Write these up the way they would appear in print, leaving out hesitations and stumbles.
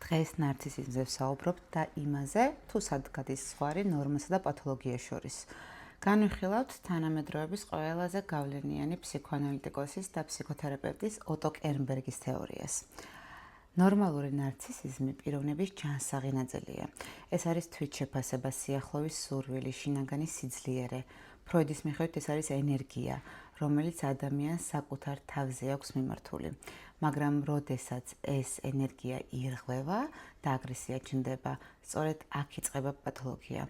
დღეს ნარცისიზმზე ვსაუბრობთ და იმაზე, თუ სად გადის ზღვარი ნორმასა და პათოლოგიას შორის. განვიხილავთ თანამედროვეების ყველაზე გავლენიანი ფსიქოანალიტიკოსის და ფსიქოთერაპევტის ოტო კერნბერგის თეორიას. ნორმალური ნარცისიზმი პიროვნების ჯანსაღი ნაწილია. ეს არის თვითშეფასება, სიახლოვის სურვილი, შინაგანი სიძლიერე. ფროიდის მიხედვით ეს არის ენერგია, რომელიც ადამიანს საკუთარ თავზე აქვს მიმართული. მაგრამ როდესაც ეს ენერგია ირღვევა და აგრესია ჩნდება, სწორედ აქ იწყება პათოლოგია.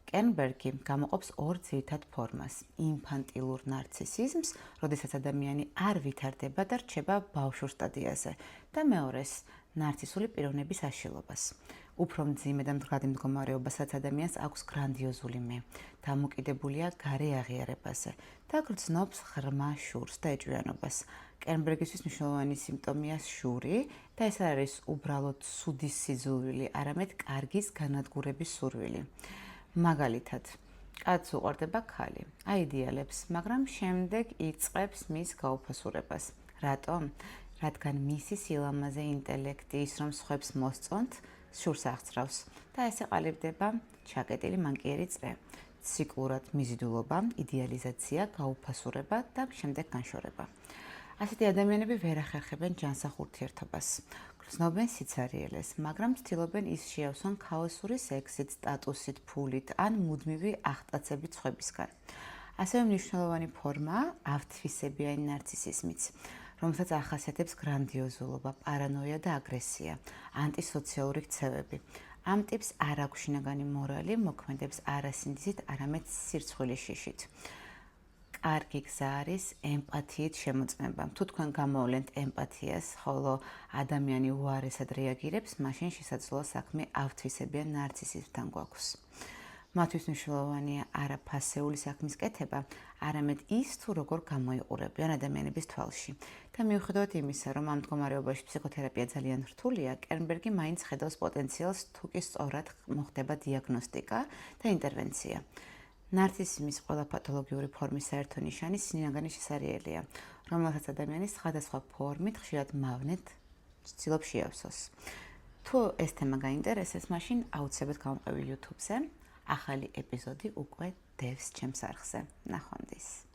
კერნბერგი გამოყოფს ორ ძირითად ფორმას: ინფანტილურ ნარცისიზმს, როდესაც ადამიანი არ ვითარდება და რჩება ბავშვურ სტადიაზე, და მეორეს, ნარცისული პიროვნების აშლილობას. უფრო მძიმე და მდგრადი მდგომარეობასაც ადამიანს აქვს გრანდიოზული მე, დამოკიდებულია გარე აღიარებაზე და გრძნობს ღრმა შურს და ეჭვიანობას. კერნბერგისთვის მნიშვნელოვანი სიმპტომია შური და ეს არის უბრალოდ სუდის სიძულვილი, არამედ კარგის განადგურების სურვილი. მაგალითად, კაცს უყვარდება ქალი, აიდიალებს, მაგრამ შემდეგ იწყებს მის გაუფასურებას. რატომ? რადგან მისი სილამაზე, ინტელექტი, ის რომ სხვებს მოსწონთ, შურს აღწრავს და ეს ეყალიბდება ჩაკეტილი მანკიერი წრე. ციკლურად მიზიდულობა, იდეალიზაცია, გაუფასურება და შემდეგ განშორება. ასეთი ადამიანები ვერ ახერხებენ ჯანსაღ ურთიერთობას. გრძნობენ სიცარიელეს, მაგრამ ცდილობენ ის შეავსონ ქაოსური სექსით, სტატუსით, ფულით ან მუდმივი აღტაცებით სხვებისგან. ასევე მნიშვნელოვანი ფორმაა ავთვისებიანი ნარცისიზმიც, რომელსაც ახასიათებს გრანდიოზულობა, პარანოია და აგრესია, ანტისოციალური ქცევები. ამ ტიპს არ აქვს შინაგანი მორალი, მოქმედებს არა სინდისით, არამედ სირცხვილის შიშით. კარგი გზა არის ემპათიით შემოწმება. თუ თქვენ გამოვლენთ ემპათიას, ხოლო ადამიანი უარესად რეაგირებს, მაშინ შესაძლოა საქმე ავთვისებიან ნარცისიზმთან გვაქვს. მათთვის მნიშვნელოვანია არა ფასეული საქმის კეთება, არამედ ის, თუ როგორ გამოიყურებიან ადამიანების თვალში. და მიუხედავად იმისა, რომ ამ მდგომარეობაში ფსიქოთერაპია ძალიან რთულია, კერნბერგი მაინც ხედავს პოტენციალს, თუ კი სწორად მოხდება დიაგნოსტიკა და ინტერვენცია. ნარცისიზმის ყველა პათოლოგიური ფორმის საერთო ნიშანი სინაგანი შესარიელია, რომელსაც ადამიანი სხვადასხვა ფორმით ხშირად მავნედ ცდილობს შეავსოს. თუ ეს თემა გაინტერესებს, მაშინ აუცილებლად გამოვყევი YouTube-ზე. ახალი ეპიზოდი უკვე დევს ჩემს არხზე. ნახვამდის.